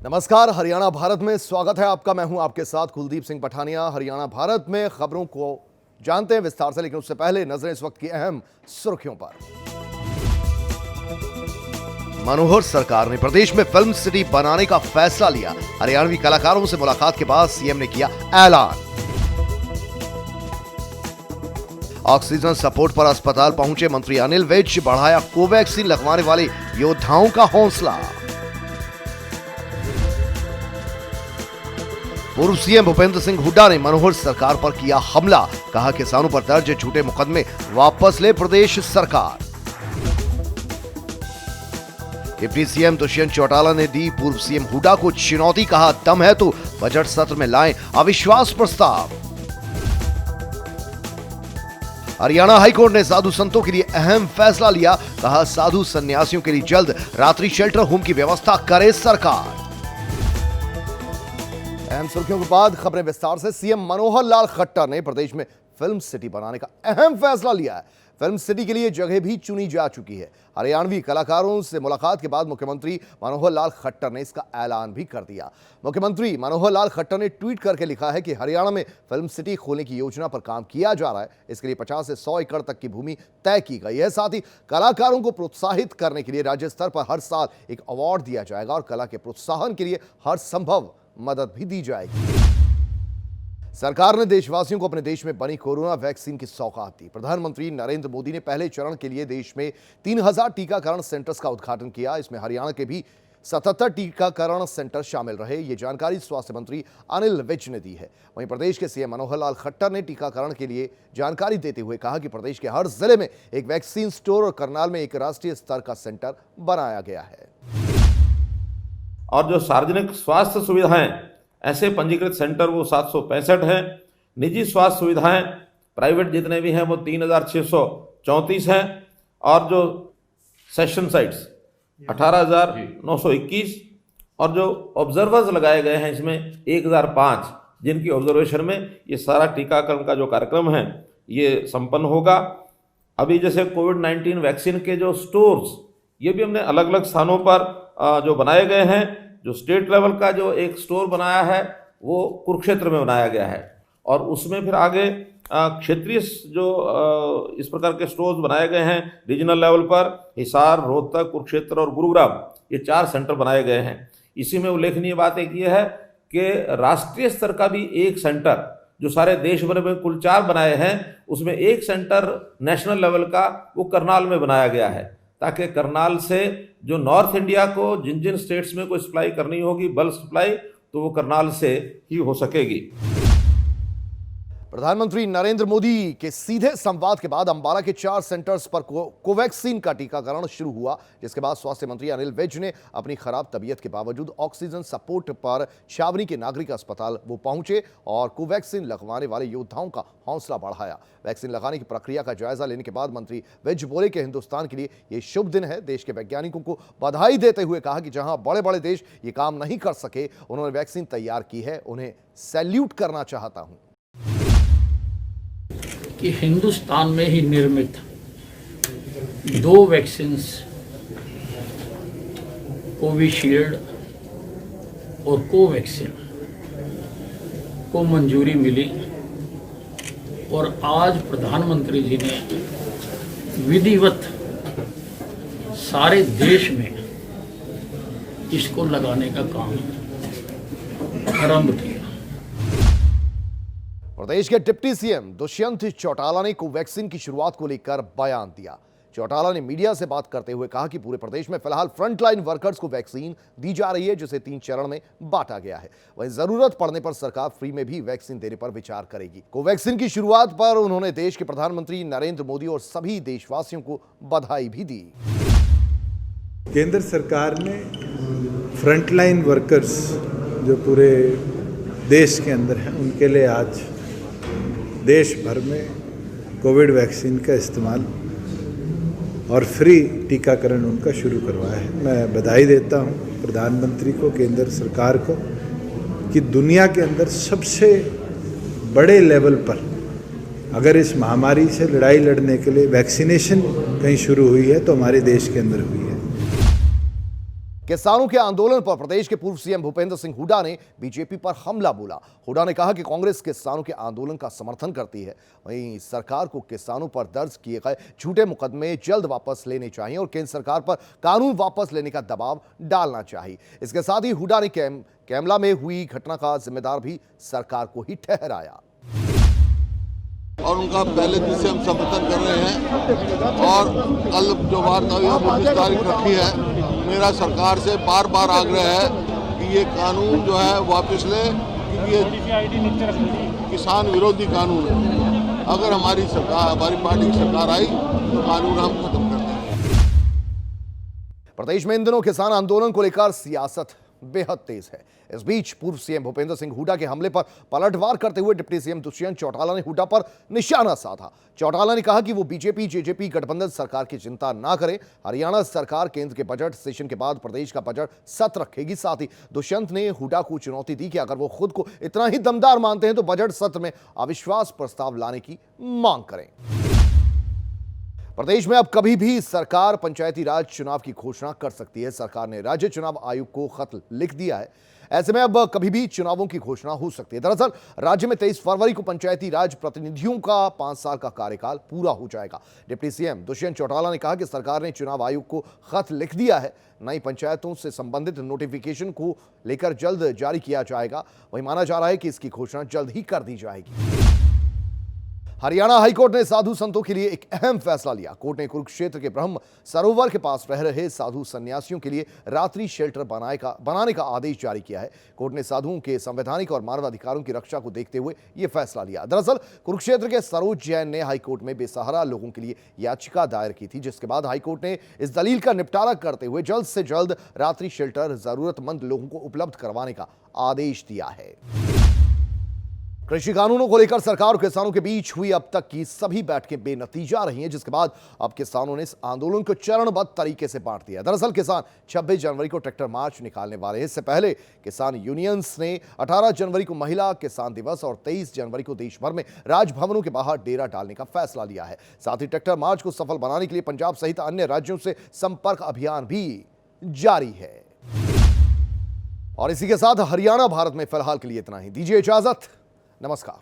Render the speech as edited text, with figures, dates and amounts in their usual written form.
नमस्कार, हरियाणा भारत में स्वागत है आपका। मैं हूं आपके साथ कुलदीप सिंह पठानिया। हरियाणा भारत में खबरों को जानते हैं विस्तार से, लेकिन उससे पहले नजरें इस वक्त की अहम सुर्खियों पर। मनोहर सरकार ने प्रदेश में फिल्म सिटी बनाने का फैसला लिया। हरियाणवी कलाकारों से मुलाकात के बाद सीएम ने किया ऐलान। ऑक्सीजन सपोर्ट पर अस्पताल पहुंचे मंत्री अनिल विज, बढ़ाया कोवैक्सीन लगवाने वाले योद्धाओं का हौसला। पूर्व सीएम भूपेंद्र सिंह हुड्डा ने मनोहर सरकार पर किया हमला, कहा किसानों पर दर्ज झूठे मुकदमे वापस ले प्रदेश सरकार। डिप्टी सीएम दुष्यंत चौटाला ने दी पूर्व सीएम हुड्डा को चुनौती, कहा दम है तो बजट सत्र में लाएं अविश्वास प्रस्ताव। हरियाणा हाईकोर्ट ने साधु संतों के लिए अहम फैसला लिया, कहा साधु सन्यासियों के लिए जल्द रात्रि शेल्टर होम की व्यवस्था करे सरकार। अहम सुर्खियों के बाद खबरें विस्तार से। सीएम मनोहर लाल खट्टर ने प्रदेश में फिल्म सिटी बनाने का अहम फैसला लिया है। फिल्म सिटी के लिए जगह भी चुनी जा चुकी है। हरियाणवी कलाकारों से मुलाकात के बाद मुख्यमंत्री मनोहर लाल खट्टर ने इसका ऐलान भी कर दिया। मुख्यमंत्री मनोहर लाल खट्टर ने ट्वीट करके लिखा है कि हरियाणा में फिल्म सिटी खोलने की योजना पर काम किया जा रहा है। इसके लिए 50 से 100 एकड़ तक की भूमि तय की गई है। साथ ही कलाकारों को प्रोत्साहित करने के लिए राज्य स्तर पर हर साल एक अवार्ड दिया जाएगा और कला के प्रोत्साहन के लिए हर संभव मदद भी दी जाएगी। सरकार ने देशवासियों को अपने देश में बनी कोरोना वैक्सीन की सौगात दी। प्रधानमंत्री नरेंद्र मोदी ने पहले चरण के लिए देश में 3000 टीकाकरण सेंटर्स का उद्घाटन किया। इसमें हरियाणा के भी 77 टीकाकरण सेंटर शामिल रहे। ये जानकारी स्वास्थ्य मंत्री अनिल विज ने दी है। वहीं प्रदेश के सीएम मनोहर लाल खट्टर ने टीकाकरण के लिए जानकारी देते हुए कहा कि प्रदेश के हर जिले में एक वैक्सीन स्टोर और करनाल में एक राष्ट्रीय स्तर का सेंटर बनाया गया है। और जो सार्वजनिक स्वास्थ्य सुविधाएं ऐसे पंजीकृत सेंटर वो 765 हैं। निजी स्वास्थ्य सुविधाएं प्राइवेट जितने भी हैं वो 3634 हैं। और जो सेशन साइट्स 18921 और जो ऑब्जर्वर्स लगाए गए हैं इसमें 1005, जिनकी ऑब्जर्वेशन में ये सारा टीकाकरण का जो कार्यक्रम है ये संपन्न होगा। अभी जैसे कोविड-19 वैक्सीन के जो स्टोर्स ये भी हमने अलग अलग स्थानों पर जो बनाए गए हैं। जो स्टेट लेवल का जो एक स्टोर बनाया है वो कुरुक्षेत्र में बनाया गया है और उसमें फिर आगे क्षेत्रीय जो इस प्रकार के स्टोर्स बनाए गए हैं रीजनल लेवल पर हिसार, रोहतक, कुरुक्षेत्र और गुरुग्राम, ये 4 सेंटर बनाए गए हैं। इसी में उल्लेखनीय बात एक ये है कि राष्ट्रीय स्तर का भी एक सेंटर जो सारे देश भर में कुल 4 बनाए हैं उसमें एक सेंटर नेशनल लेवल का वो करनाल में बनाया गया है, ताकि करनाल से जो नॉर्थ इंडिया को जिन जिन स्टेट्स में कोई सप्लाई करनी होगी बल्क सप्लाई, तो वो करनाल से ही हो सकेगी। प्रधानमंत्री नरेंद्र मोदी के सीधे संवाद के बाद अंबाला के 4 सेंटर्स पर कोवैक्सीन का टीकाकरण शुरू हुआ, जिसके बाद स्वास्थ्य मंत्री अनिल विज ने अपनी खराब तबीयत के बावजूद ऑक्सीजन सपोर्ट पर छावनी के नागरिक अस्पताल वो पहुंचे और कोवैक्सीन लगवाने वाले योद्धाओं का हौसला बढ़ाया। वैक्सीन लगाने की प्रक्रिया का जायजा लेने के बाद मंत्री विज बोले कि हिंदुस्तान के लिए ये शुभ दिन है। देश के वैज्ञानिकों को बधाई देते हुए कहा कि जहां बड़े बड़े देश ये काम नहीं कर सके, उन्होंने वैक्सीन तैयार की है, उन्हें सैल्यूट करना चाहता हूं। कि हिंदुस्तान में ही निर्मित 2 वैक्सीन्स कोविशील्ड और कोवैक्सीन को मंजूरी मिली और आज प्रधानमंत्री जी ने विधिवत सारे देश में इसको लगाने का काम आरंभ किया। प्रदेश के डिप्टी सीएम दुष्यंत चौटाला ने कोवैक्सीन की शुरुआत को लेकर बयान दिया। चौटाला ने मीडिया से बात करते हुए कहा कि पूरे प्रदेश में फिलहाल फ्रंटलाइन वर्कर्स को वैक्सीन दी जा रही है, जिसे 3 चरण में बांटा गया है। वहीं जरूरत पड़ने पर सरकार फ्री में भी वैक्सीन देने पर विचार करेगी। कोवैक्सीन की शुरुआत पर उन्होंने देश के प्रधानमंत्री नरेंद्र मोदी और सभी देशवासियों को बधाई भी दी। केंद्र सरकार ने फ्रंटलाइन वर्कर्स जो पूरे देश के अंदर हैं उनके लिए आज देश भर में कोविड वैक्सीन का इस्तेमाल और फ्री टीकाकरण उनका शुरू करवाया है। मैं बधाई देता हूं प्रधानमंत्री को, केंद्र सरकार को, कि दुनिया के अंदर सबसे बड़े लेवल पर अगर इस महामारी से लड़ाई लड़ने के लिए वैक्सीनेशन कहीं शुरू हुई है तो हमारे देश के अंदर हुई है। किसानों के आंदोलन पर प्रदेश के पूर्व सीएम भूपेंद्र सिंह हुड्डा ने बीजेपी पर हमला बोला। हुड्डा ने कहा कि कांग्रेस किसानों के आंदोलन का समर्थन करती है, वहीं सरकार को किसानों पर दर्ज किए गए झूठे मुकदमे जल्द वापस लेने चाहिए और केंद्र सरकार पर कानून वापस लेने का दबाव डालना चाहिए। इसके साथ ही हुड्डा ने कैमला में हुई घटना का जिम्मेदार भी सरकार को ही ठहराया और उनका पहले दिन से हम समर्थन कर रहे हैं। और कल जो वार्ता हुई 19 तारीख रखी है, मेरा सरकार से बार बार आग्रह है कि ये कानून जो है वापस ले, क्योंकि ये किसान विरोधी कानून है। अगर हमारी पार्टी की सरकार आई तो कानून हम खत्म कर देंगे। प्रदेश में इन दिनों किसान आंदोलन को लेकर सियासत बेहद तेज है। इस बीच पूर्व सीएम भूपेंद्र सिंह हुड्डा के हमले पर पलटवार करते हुए डिप्टी सीएम दुष्यंत चौटाला ने हुड्डा पर निशाना साधा। चौटाला ने कहा कि वो बीजेपी जेजेपी गठबंधन सरकार की चिंता ना करे। हरियाणा सरकार केंद्र के बजट सेशन के बाद प्रदेश का बजट सत्र रखेगी। साथ ही दुष्यंत ने हुड्डा को चुनौती दी कि अगर वो खुद को इतना ही दमदार मानते हैं तो बजट सत्र में अविश्वास प्रस्ताव लाने की मांग करें। प्रदेश में अब कभी भी सरकार पंचायती राज चुनाव की घोषणा कर सकती है। सरकार ने राज्य चुनाव आयोग को खत लिख दिया है। ऐसे में अब कभी भी चुनावों की घोषणा हो सकती है। दरअसल राज्य में 23 फरवरी को पंचायती राज प्रतिनिधियों का 5 साल का कार्यकाल पूरा हो जाएगा। डिप्टी सीएम दुष्यंत चौटाला ने कहा कि सरकार ने चुनाव आयोग को खत लिख दिया है। नई पंचायतों से संबंधित नोटिफिकेशन को लेकर जल्द जारी किया जाएगा। वहीं माना जा रहा है कि इसकी घोषणा जल्द ही कर दी जाएगी। हरियाणा हाईकोर्ट ने साधु संतों के लिए एक अहम फैसला लिया। कोर्ट ने कुरुक्षेत्र के ब्रह्म सरोवर के पास रह रहे साधु सन्यासियों के लिए रात्रि शेल्टर बनाने का आदेश जारी किया है। कोर्ट ने साधुओं के संवैधानिक और मानवाधिकारों की रक्षा को देखते हुए यह फैसला लिया। दरअसल कुरुक्षेत्र के सरोज जैन ने हाईकोर्ट में बेसहारा लोगों के लिए याचिका दायर की थी, जिसके बाद हाईकोर्ट ने इस दलील का निपटारा करते हुए जल्द से जल्द रात्रि शेल्टर जरूरतमंद लोगों को उपलब्ध करवाने का आदेश दिया है। कृषि कानूनों को लेकर सरकार और किसानों के बीच हुई अब तक की सभी बैठकें बेनतीजा रही हैं, जिसके बाद अब किसानों ने इस आंदोलन को चरणबद्ध तरीके से बांट दिया। दरअसल किसान 26 जनवरी को ट्रैक्टर मार्च निकालने वाले हैं। इससे पहले किसान यूनियंस ने 18 जनवरी को महिला किसान दिवस और 23 जनवरी को देश भर में राजभवनों के बाहर डेरा डालने का फैसला लिया है। साथ ही ट्रैक्टर मार्च को सफल बनाने के लिए पंजाब सहित अन्य राज्यों से संपर्क अभियान भी जारी है। और इसी के साथ हरियाणा भारत में फिलहाल के लिए इतना ही। दीजिए इजाजत। नमस्कार।